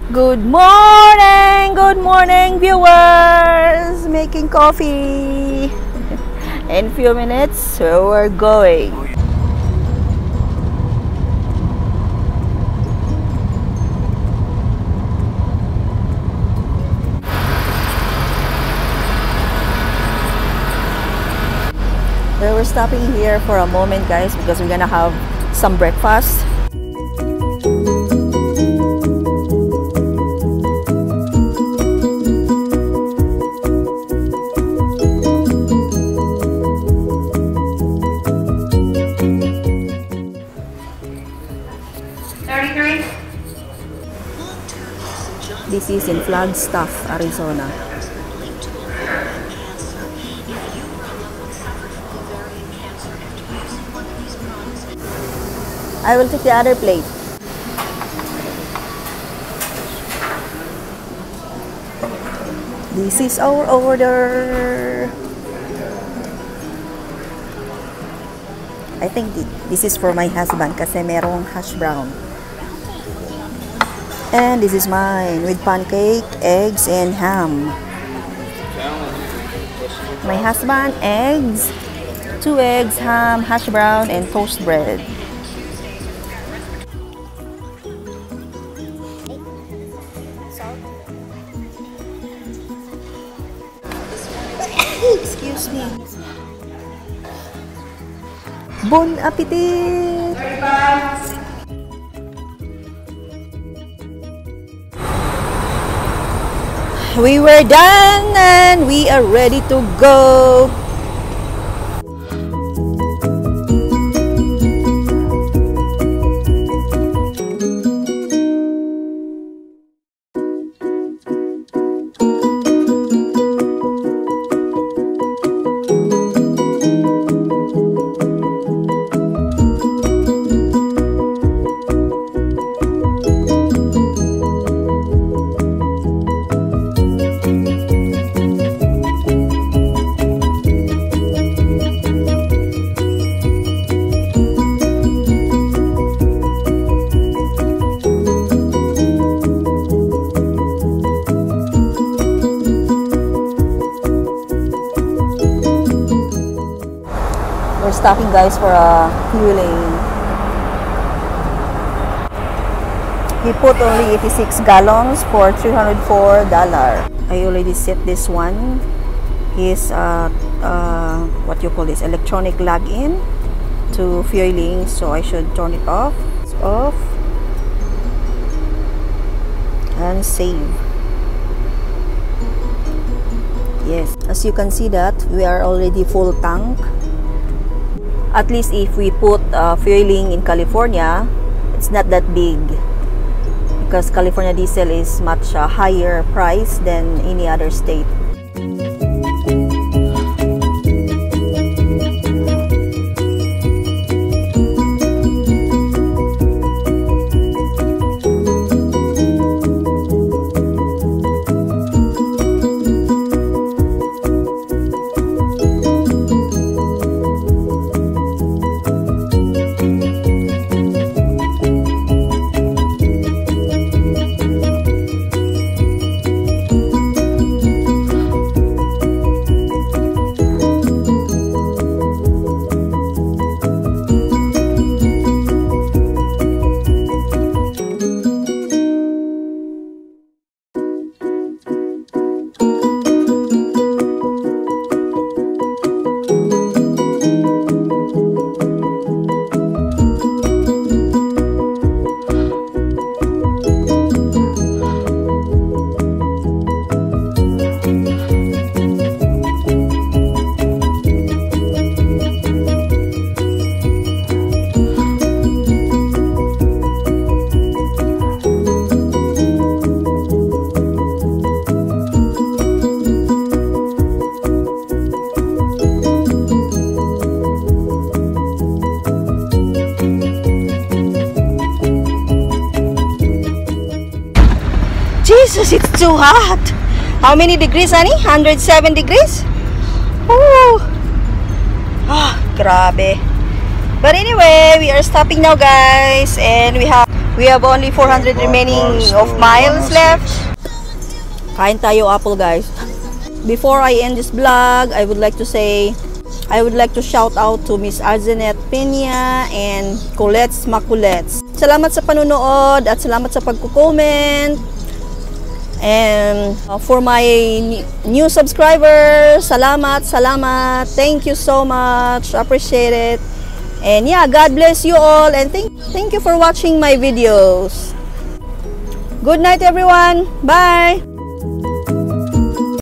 Good morning viewers! Making coffee. In few minutes, so we're going. So we're stopping here for a moment, guys, because we're gonna have some breakfast. This is in Flagstaff, Arizona. I will take the other plate. This is our order. I think this is for my husband kasi merong hash brown. And this is mine with pancake, eggs, and ham. My husband, eggs, 2 eggs, ham, hash brown, and toast bread. Excuse me. Bon appetit! We were done and we are ready to go. We're stopping, guys, for a fueling. He put only 86 gallons for $304. I already set this one. His what you call this, electronic login to fueling, so I should turn it off. It's off and save. Yes, as you can see that we are already full tank. At least if we put fueling in California, it's not that big because California diesel is much higher price than any other state. Jesus, it's too hot. How many degrees, honey? 107 degrees? Ooh. Ah, grabe. But anyway, we are stopping now, guys, and we have We have only 400 remaining of miles left. Kain tayo apple, guys. Before I end this vlog, I would like to shout out to Miss Arzenet Peña and Colette's Maculets. Salamat sa panunood at salamat sa pagko-comment. And for my new subscribers, salamat. Thank you so much. Appreciate it. And yeah, God bless you all, and thank you for watching my videos. Good night, everyone. Bye.